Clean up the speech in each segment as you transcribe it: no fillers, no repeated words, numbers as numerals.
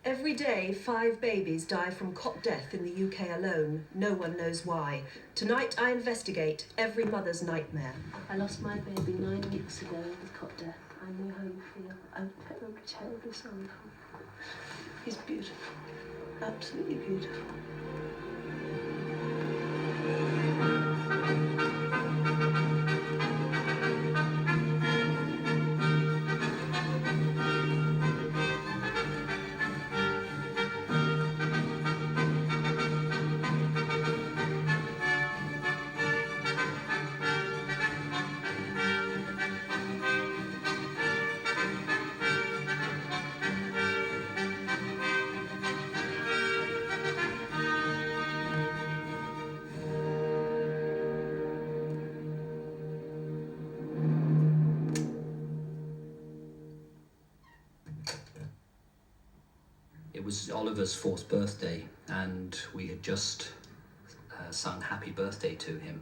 Every day, 5 babies die from cot death in the UK alone. No one knows why. Tonight, I investigate every mother's nightmare. I lost my baby 9 weeks ago with cot death. I know how you feel. I'm terribly, terribly sorry for him. He's beautiful. Absolutely beautiful. It was Oliver's 4th birthday, and we had just sung Happy Birthday to him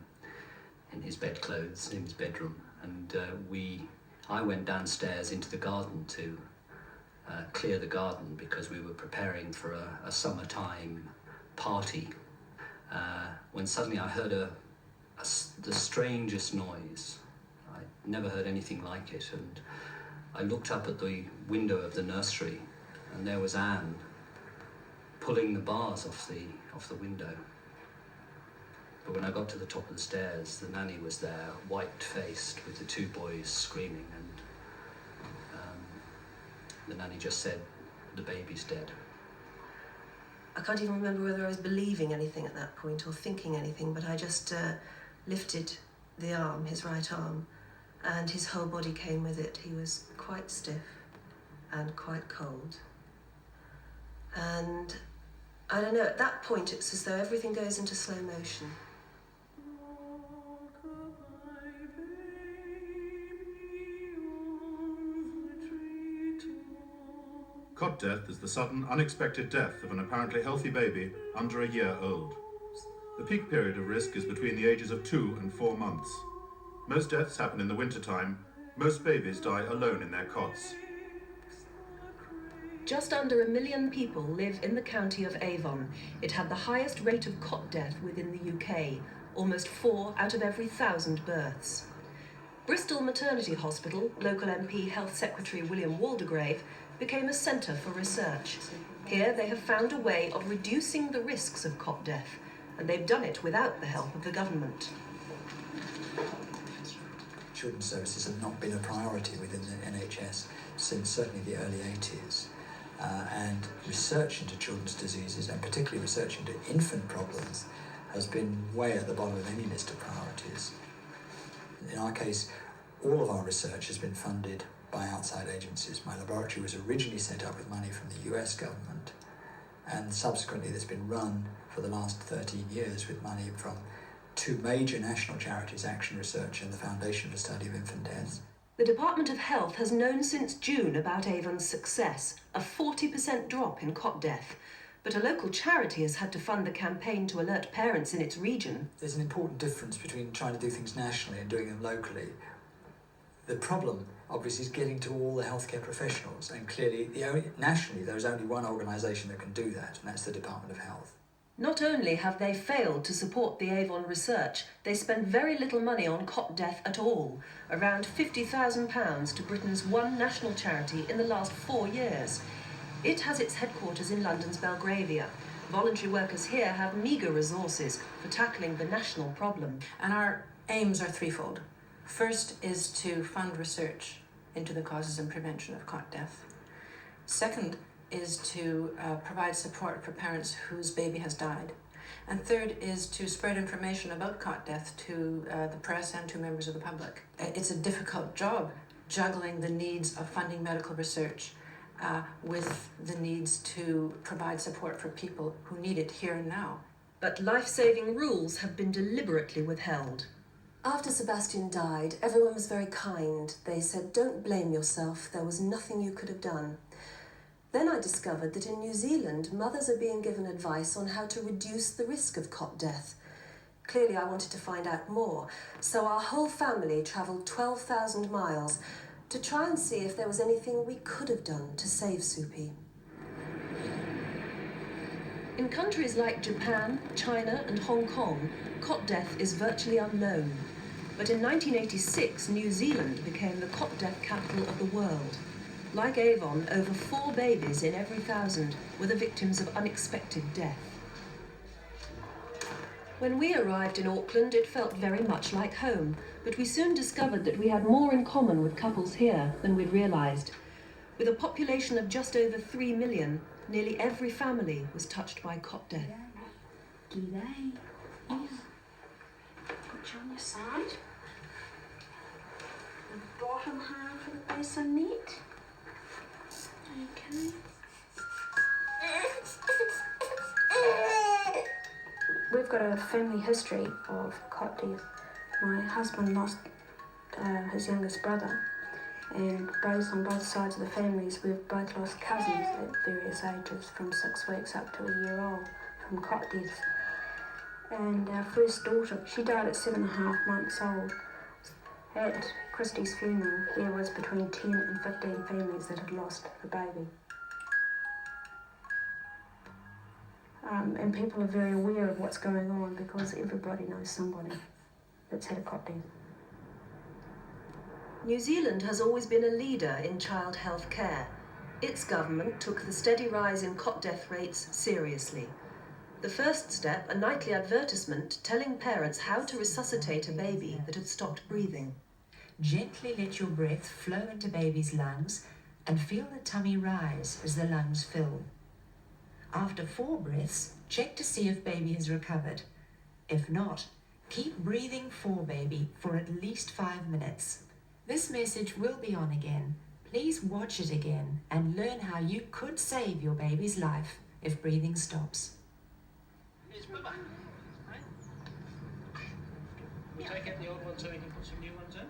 in his bedclothes in his bedroom, and I went downstairs into the garden to clear the garden because we were preparing for a summertime party, when suddenly I heard the strangest noise. I'd never heard anything like it, and I looked up at the window of the nursery, and there was Anne pulling the bars off the window. But when I got to the top of the stairs, the nanny was there, white-faced, with the 2 boys screaming, and the nanny just said, "The baby's dead." I can't even remember whether I was believing anything at that point or thinking anything, but I just lifted the arm, his right arm, and his whole body came with it. He was quite stiff and quite cold. And I don't know, at that point it's as though everything goes into slow motion. Cot death is the sudden, unexpected death of an apparently healthy baby under a year old. The peak period of risk is between the ages of 2 and 4 months. Most deaths happen in the wintertime. Most babies die alone in their cots. Just under 1 million people live in the county of Avon. It had the highest rate of cot death within the UK, almost 4 out of every 1,000 births. Bristol Maternity Hospital, local MP Health Secretary William Waldegrave, became a centre for research. Here they have found a way of reducing the risks of cot death, and they've done it without the help of the government. Children's services have not been a priority within the NHS since certainly the early 80s. And research into children's diseases, and particularly research into infant problems, has been way at the bottom of any list of priorities. In our case, all of our research has been funded by outside agencies. My laboratory was originally set up with money from the US government, and subsequently it's been run for the last 13 years with money from 2 major national charities, Action Research and the Foundation for the Study of Infant Deaths. The Department of Health has known since June about Avon's success, a 40% drop in cot death. But a local charity has had to fund the campaign to alert parents in its region. There's an important difference between trying to do things nationally and doing them locally. The problem, obviously, is getting to all the healthcare professionals, and clearly, nationally, there is only one organisation that can do that, and that's the Department of Health. Not only have they failed to support the Avon research, they spend very little money on cot death at all, around £50,000 to Britain's one national charity in the last 4 years. It has its headquarters in London's Belgravia. Voluntary workers here have meagre resources for tackling the national problem. And our aims are threefold. First is to fund research into the causes and prevention of cot death. Second is to provide support for parents whose baby has died. And third is to spread information about cot death to the press and to members of the public. It's a difficult job, juggling the needs of funding medical research with the needs to provide support for people who need it here and now. But life-saving rules have been deliberately withheld. After Sebastian died, everyone was very kind. They said, "Don't blame yourself, there was nothing you could have done." Then I discovered that in New Zealand, mothers are being given advice on how to reduce the risk of cot death. Clearly I wanted to find out more, so our whole family travelled 12,000 miles to try and see if there was anything we could have done to save Soupy. In countries like Japan, China and Hong Kong, cot death is virtually unknown. But in 1986, New Zealand became the cot death capital of the world. Like Avon, over 4 babies in every 1,000 were the victims of unexpected death. When we arrived in Auckland, it felt very much like home, but we soon discovered that we had more in common with couples here than we'd realised. With a population of just over 3 million, nearly every family was touched by cot death. G'day. Here. Put you on your side. The bottom half of the bassinet. Okay. We've got a family history of cot death. My husband lost his youngest brother, and on both sides of the families, we've both lost cousins at various ages, from 6 weeks up to a year old, from cot death. And our first daughter, she died at 7.5 months old. At Christie's funeral, there was between 10 and 15 families that had lost a baby. And people are very aware of what's going on because everybody knows somebody that's had a cot death. New Zealand has always been a leader in child health care. Its government took the steady rise in cot death rates seriously. The first step, a nightly advertisement telling parents how to resuscitate a baby that had stopped breathing. Gently let your breath flow into baby's lungs and feel the tummy rise as the lungs fill. After 4 breaths, check to see if baby has recovered. If not, keep breathing for baby for at least 5 minutes. This message will be on again. Please watch it again and learn how you could save your baby's life if breathing stops. It's Bubba. Right? We'll take out the old ones so we can put some new ones in.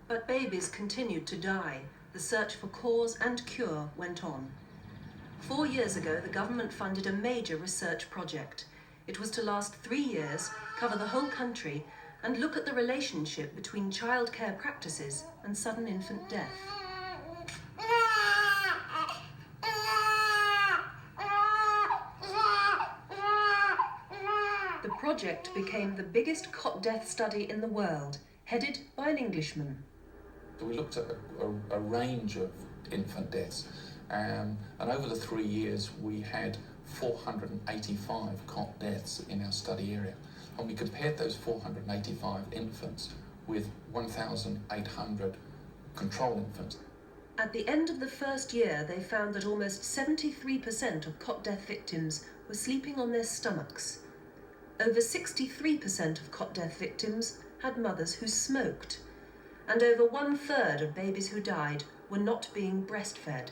But babies continued to die. The search for cause and cure went on. 4 years ago, the government funded a major research project. It was to last 3 years, cover the whole country, and look at the relationship between childcare practices and sudden infant death. The project became the biggest cot death study in the world, headed by an Englishman. We looked at a range of infant deaths, and over the 3 years we had 485 cot deaths in our study area. And we compared those 485 infants with 1,800 control infants. At the end of the first year, they found that almost 73% of cot death victims were sleeping on their stomachs. Over 63% of cot death victims had mothers who smoked, and over 1/3 of babies who died were not being breastfed.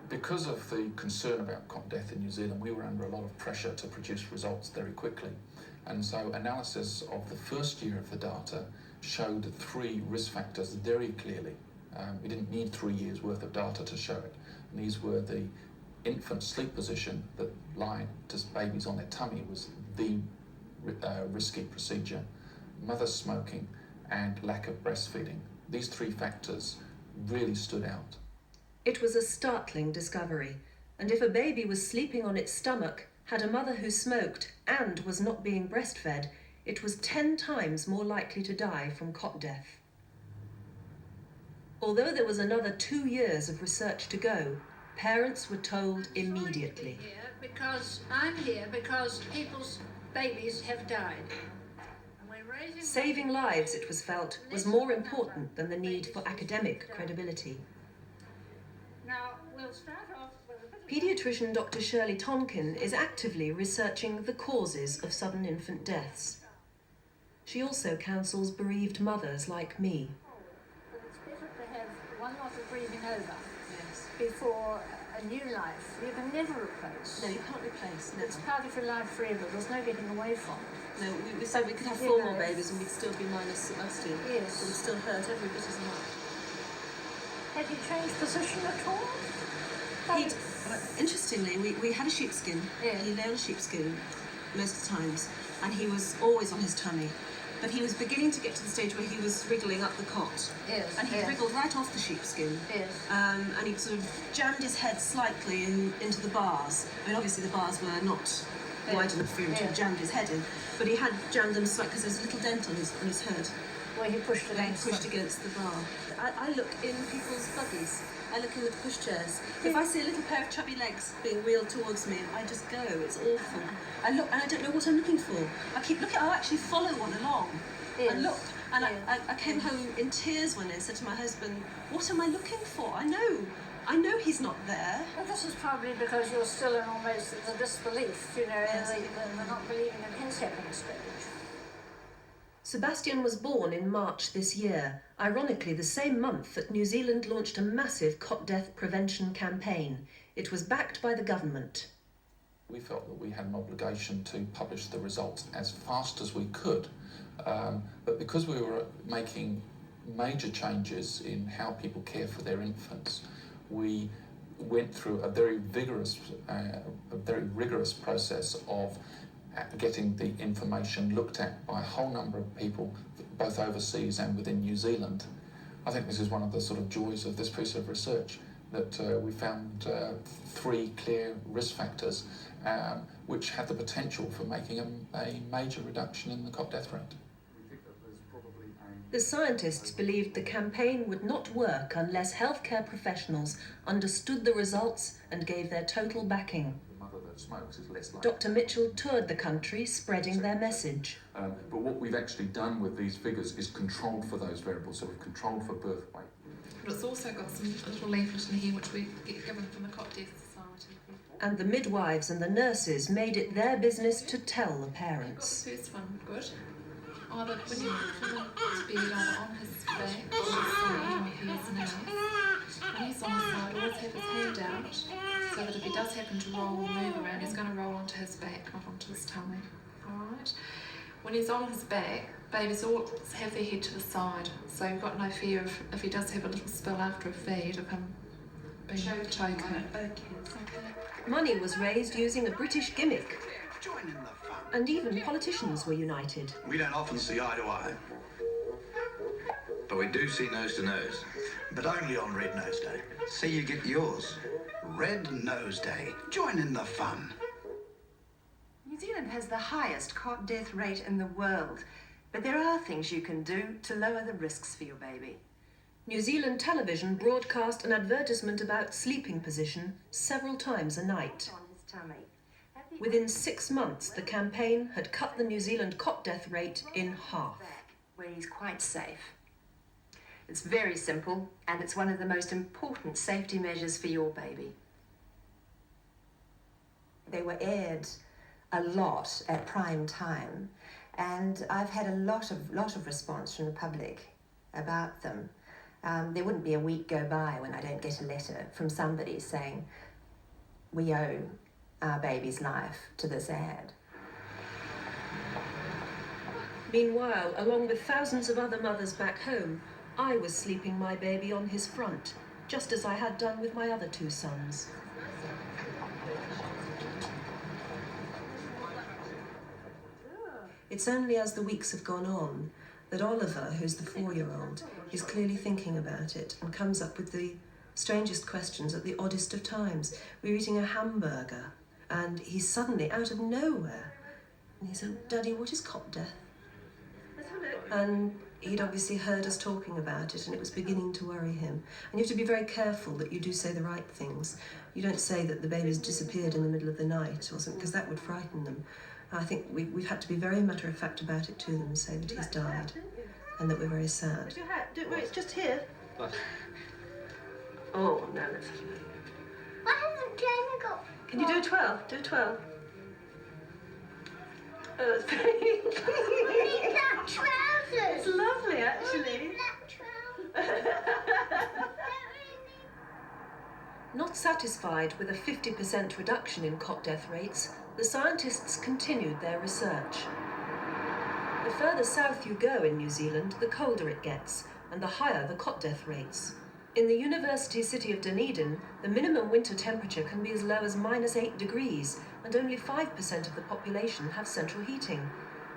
Because of the concern about cot death in New Zealand, we were under a lot of pressure to produce results very quickly. And so analysis of the first year of the data showed 3 risk factors very clearly. We didn't need 3 years worth of data to show it. And these were the infant sleep position, that lying to babies on their tummy was the risky procedure, mother smoking, and lack of breastfeeding. These 3 factors really stood out. It was a startling discovery, and if a baby was sleeping on its stomach, had a mother who smoked, and was not being breastfed, it was 10 times more likely to die from cot death. Although there was another 2 years of research to go, parents were told immediately. I'm here because people's babies have died. Saving lives, it was felt, was more important than the need for academic credibility. Now, we'll start off with a bit of... Paediatrician Dr. Shirley Tonkin is actively researching the causes of sudden infant deaths. She also counsels bereaved mothers like me. But it's better to have one lot of breathing over before a new life. You can never replace. No, you can't replace. Never. It's part of your life forever. There's no getting away from it. No, we said we could have 4 more babies and we'd still be minus Sebastian. Yes. It would still hurt every bit as much. Had he changed position at all? Interestingly, we had a sheepskin. Yeah. He lay on a sheepskin most of the times, and he was always on his tummy. but he was beginning to get to the stage where he was wriggling up the cot. Yes. And he wriggled right off the sheepskin. Yes. And he sort of jammed his head slightly into the bars. I mean, obviously the bars were not wide enough for him to have jammed his head in, but he had jammed them slightly because there's a little dent on his head. Well, he pushed against the bar. I look in people's buggies. I look in the pushchairs. If I see a little pair of chubby legs being wheeled towards me, I just go. It's awful. I look and I don't know what I'm looking for. I keep looking. I'll actually follow one along. Yes. And look. And I came home in tears one day and said to my husband, "What am I looking for? I know he's not there." Well, this is probably because you're still in almost the disbelief, you know, the not believing in his second stage. Sebastian was born in March this year, ironically the same month that New Zealand launched a massive cot death prevention campaign. It was backed by the government. We felt that we had an obligation to publish the results as fast as we could, but because we were making major changes in how people care for their infants, we went through a very rigorous process of getting the information looked at by a whole number of people, both overseas and within New Zealand. I think this is one of the sort of joys of this piece of research, that we found 3 clear risk factors which had the potential for making a major reduction in the cot death rate. The scientists believed the campaign would not work unless healthcare professionals understood the results and gave their total backing. Smokes is less likely. Dr. Mitchell toured the country spreading their message. But what we've actually done with these figures is controlled for those variables, so we've controlled for birth weight. But it's also got some little leaflet in here which we get given from the Cot Death Society. And the midwives and the nurses made it their business to tell the parents. Got the first one, good. Either when you put him to bed, either on his back or his side, like he is now. When he's on his side, always have his hand out, so that if he does happen to roll or move around, he's going to roll onto his back, not onto his tummy. Alright? When he's on his back, babies all have their head to the side, so you've got no fear of, if he does have a little spill after a feed, of him being choking. Okay. Money was raised using a British gimmick. Join in the fun. And even politicians were united. We don't often see eye to eye. But we do see nose to nose. But only on Red Nose Day. See you get yours. Red Nose Day. Join in the fun. New Zealand has the highest cot death rate in the world, but there are things you can do to lower the risks for your baby. New Zealand television broadcast an advertisement about sleeping position several times a night. On his tummy. Within 6 months, the campaign had cut the New Zealand cot death rate in half. Where he's quite safe. It's very simple, and it's one of the most important safety measures for your baby. They were aired a lot at prime time, and I've had a lot of response from the public about them. There wouldn't be a week go by when I don't get a letter from somebody saying, "We owe our baby's life to this ad." Meanwhile, along with thousands of other mothers back home, I was sleeping my baby on his front, just as I had done with my other 2 sons. It's only as the weeks have gone on that Oliver, who's the 4-year-old, is clearly thinking about it and comes up with the strangest questions at the oddest of times. We're eating a hamburger, and he's suddenly, out of nowhere, and he said, "Daddy, what is cot death?" And he'd obviously heard us talking about it, and it was beginning to worry him. And you have to be very careful that you do say the right things. You don't say that the baby's disappeared in the middle of the night or something, because that would frighten them. I think we've had to be very matter-of-fact about it to them and say that he's died and that we're very sad. It's just here. Oh, no, that's... What hasn't Jamie got? Can you do a 12? Do a 12. Oh, that's very... Black trousers. It's lovely, actually. Black trousers. Not satisfied with a 50% reduction in cot death rates, the scientists continued their research. The further south you go in New Zealand, the colder it gets, and the higher the cot death rates. In the university city of Dunedin, the minimum winter temperature can be as low as -8 degrees, and only 5% of the population have central heating.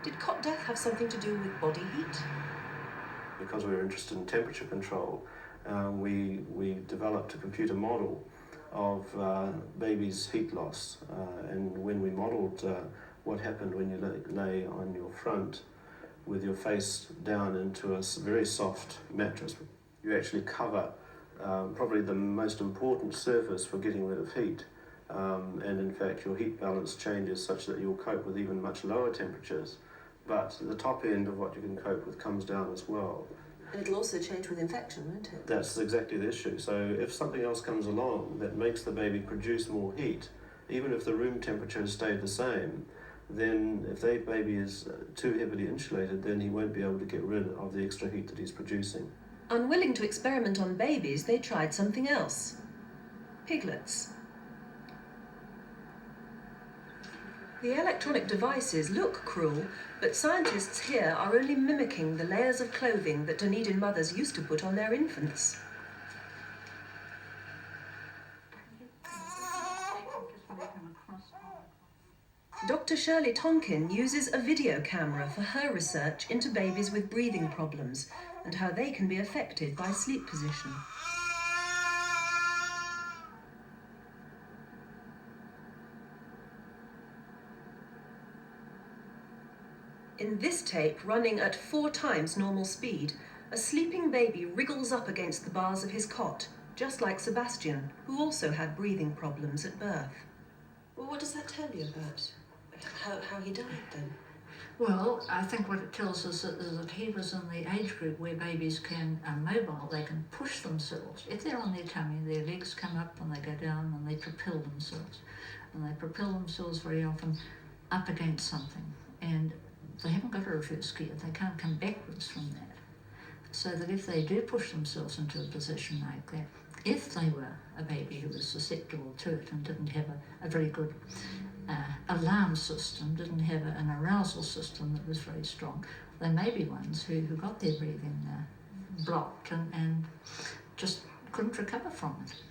Did cot death have something to do with body heat? Because we were interested in temperature control, we developed a computer model of babies' heat loss. And when we modelled what happened when you lay on your front with your face down into a very soft mattress, you actually cover probably the most important surface for getting rid of heat. And in fact, your heat balance changes such that you'll cope with even much lower temperatures. But the top end of what you can cope with comes down as well. And it'll also change with infection, won't it? That's exactly the issue. So if something else comes along that makes the baby produce more heat, even if the room temperature has stayed the same, then if the baby is too heavily insulated, then he won't be able to get rid of the extra heat that he's producing. Unwilling to experiment on babies, they tried something else. Piglets. The electronic devices look cruel, but scientists here are only mimicking the layers of clothing that Dunedin mothers used to put on their infants. Dr. Shirley Tonkin uses a video camera for her research into babies with breathing problems and how they can be affected by sleep position. In this tape, running at 4 times normal speed, a sleeping baby wriggles up against the bars of his cot, just like Sebastian, who also had breathing problems at birth. Well, what does that tell you about how he died then? Well, I think what it tells us is that he was in the age group where babies are mobile, they can push themselves. If they're on their tummy, their legs come up and they go down and they propel themselves. And they propel themselves very often up against something. And they haven't got a reverse gear, they can't come backwards from that. So that if they do push themselves into a position like that, if they were a baby who was susceptible to it and didn't have a very good alarm system, didn't have an arousal system that was very strong, they may be ones who got their breathing blocked and just couldn't recover from it.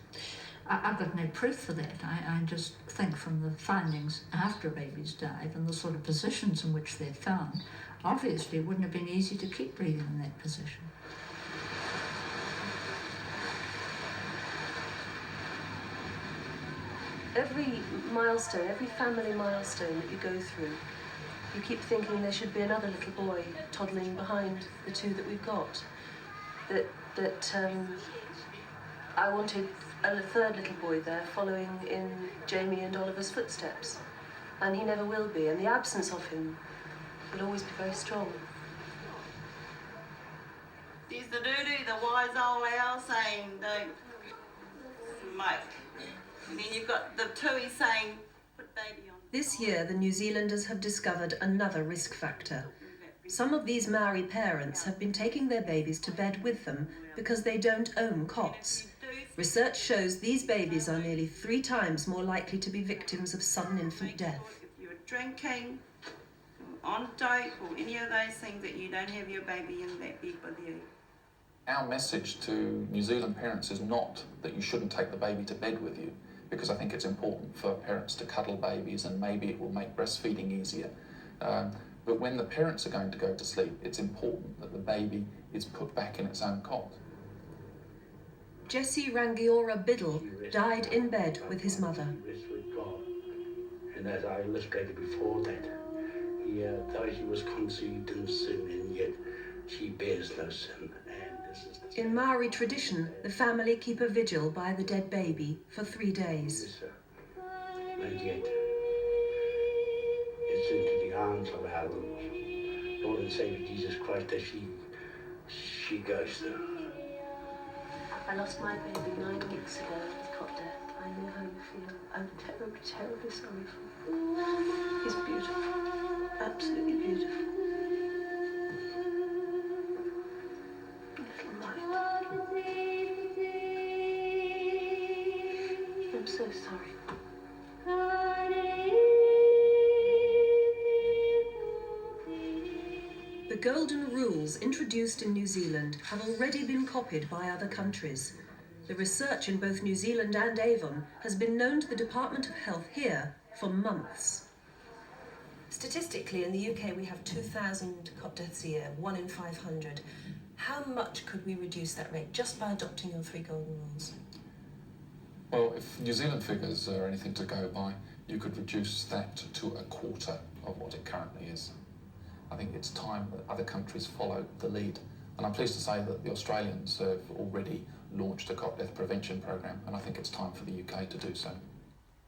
I've got no proof for that. I just think from the findings after babies died and the sort of positions in which they're found, obviously it wouldn't have been easy to keep breathing in that position. Every milestone, every family milestone that you go through, you keep thinking there should be another little boy toddling behind the 2 that we've got. I wanted a 3rd little boy there following in Jamie and Oliver's footsteps, and he never will be, and the absence of him will always be very strong. There's the doo-doo, the wise old owl saying, don't smoke. And then you've got the tui saying, put baby on. This year, the New Zealanders have discovered another risk factor. Some of these Maori parents have been taking their babies to bed with them because they don't own cots. Research shows these babies are nearly 3 times more likely to be victims of sudden infant death. If you're drinking, on dope, or any of those things, that you don't have your baby in that bed with you. Our message to New Zealand parents is not that you shouldn't take the baby to bed with you, because I think it's important for parents to cuddle babies and maybe it will make breastfeeding easier. But when the parents are going to go to sleep, it's important that the baby is put back in its own cot. Jesse Rangiora Biddle died in bed with his mother. And as I illustrated before that, though she was conceived in sin, and yet she bears no sin. In Maori tradition, the family keep a vigil by the dead baby for 3 days. And yet, it's into the arms of our Lord and Saviour Jesus Christ that she goes through. I lost my baby 9 weeks ago with cot death. I know how you feel. I'm terribly, terribly sorry for him. He's beautiful. Absolutely beautiful. Little light. I'm so sorry. The golden rules introduced in New Zealand have already been copied by other countries. The research in both New Zealand and Avon has been known to the Department of Health here for months. Statistically, in the UK, we have 2,000 cot deaths a year, 1 in 500. How much could we reduce that rate just by adopting your 3 golden rules? Well, if New Zealand figures are anything to go by, you could reduce that to a quarter of what it currently is. I think it's time that other countries follow the lead. And I'm pleased to say that the Australians have already launched a cot death prevention program, and I think it's time for the UK to do so.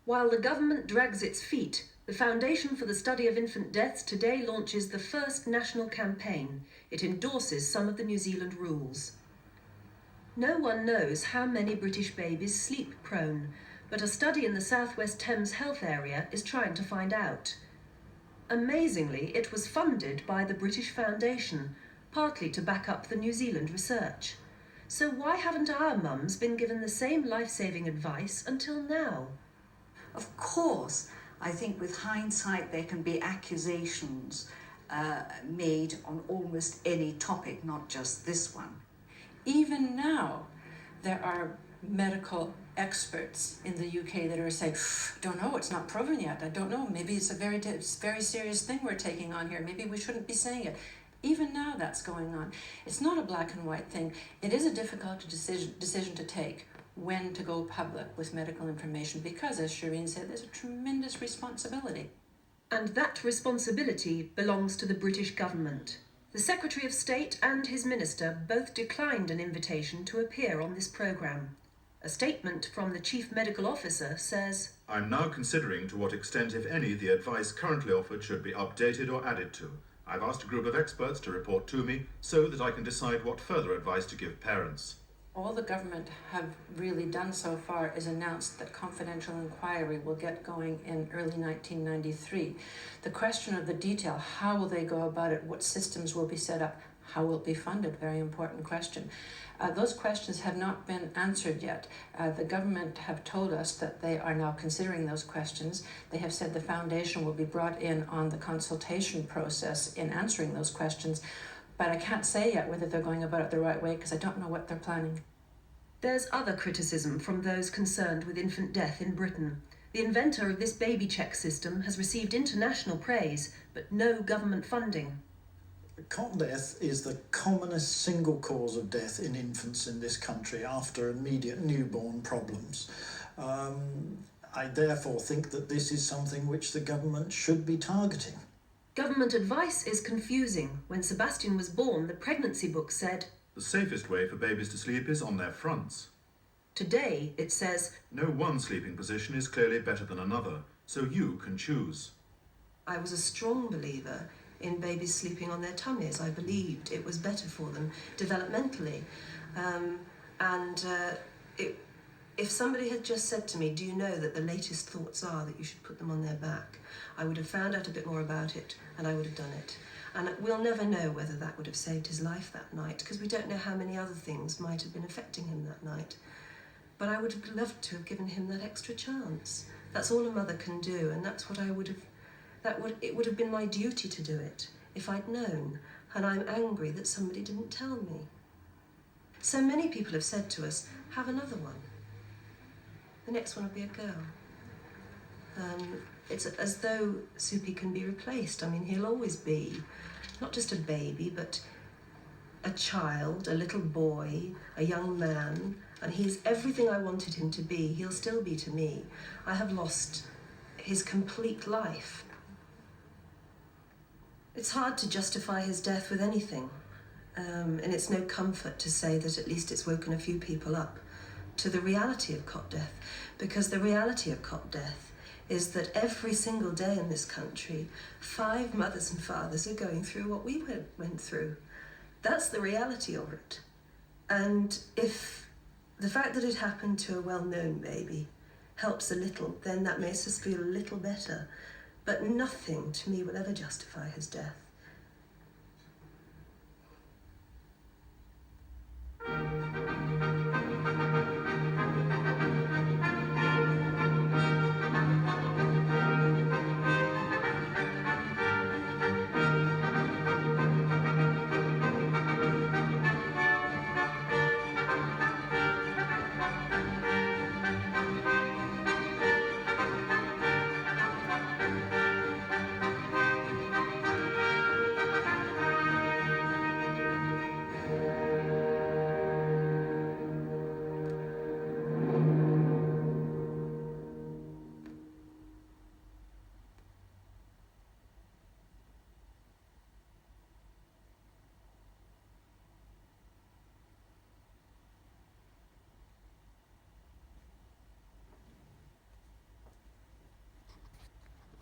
While the government drags its feet, the Foundation for the Study of Infant Deaths today launches the first national campaign. It endorses some of the New Zealand rules. No one knows how many British babies sleep prone, but a study in the South West Thames Health area is trying to find out. Amazingly, it was funded by the British Foundation, partly to back up the New Zealand research. So why haven't our mums been given the same life-saving advice until now? Of course, I think with hindsight there can be accusations made on almost any topic, not just this one. Even now, there are medical experts in the UK that are saying, don't know, it's not proven yet, I don't know, maybe it's a very serious thing we're taking on here, maybe we shouldn't be saying it. Even now that's going on. It's not a black and white thing. It is a difficult decision to take when to go public with medical information because, as Shireen said, there's a tremendous responsibility. And that responsibility belongs to the British government. The Secretary of State and his minister both declined an invitation to appear on this programme. A statement from the Chief Medical Officer says, I'm now considering to what extent, if any, the advice currently offered should be updated or added to. I've asked a group of experts to report to me so that I can decide what further advice to give parents. All the government have really done so far is announced that confidential inquiry will get going in early 1993. The question of the detail, how will they go about it, what systems will be set up, how will it be funded, very important question. Those questions have not been answered yet. The government have told us that they are now considering those questions. They have said the foundation will be brought in on the consultation process in answering those questions. But I can't say yet whether they're going about it the right way because I don't know what they're planning. There's other criticism from those concerned with infant death in Britain. The inventor of this baby check system has received international praise, but no government funding. Cot death is the commonest single cause of death in infants in this country after immediate newborn problems. I therefore think that this is something which the government should be targeting. Government advice is confusing. When Sebastian was born, the pregnancy book said, The safest way for babies to sleep is on their fronts. Today it says, No one sleeping position is clearly better than another, so you can choose. I was a strong believer in babies sleeping on their tummies. I believed it was better for them developmentally. If somebody had just said to me, do you know that the latest thoughts are that you should put them on their back, I would have found out a bit more about it and I would have done it. And we'll never know whether that would have saved his life that night because we don't know how many other things might have been affecting him that night. But I would have loved to have given him that extra chance. That's all a mother can do, and that's what I would have... It would have been my duty to do it if I'd known, and I'm angry that somebody didn't tell me. So many people have said to us, have another one. The next one will be a girl. It's as though Soupy can be replaced. I mean, he'll always be not just a baby, but a child, a little boy, a young man, and he's everything I wanted him to be. He'll still be to me. I have lost his complete life. It's hard to justify his death with anything, and it's no comfort to say that at least it's woken a few people up to the reality of cot death, because the reality of cot death is that every single day in this country, 5 mothers and fathers are going through what we went through. That's the reality of it. And if the fact that it happened to a well-known baby helps a little, then that makes us feel a little better. But nothing to me will ever justify his death.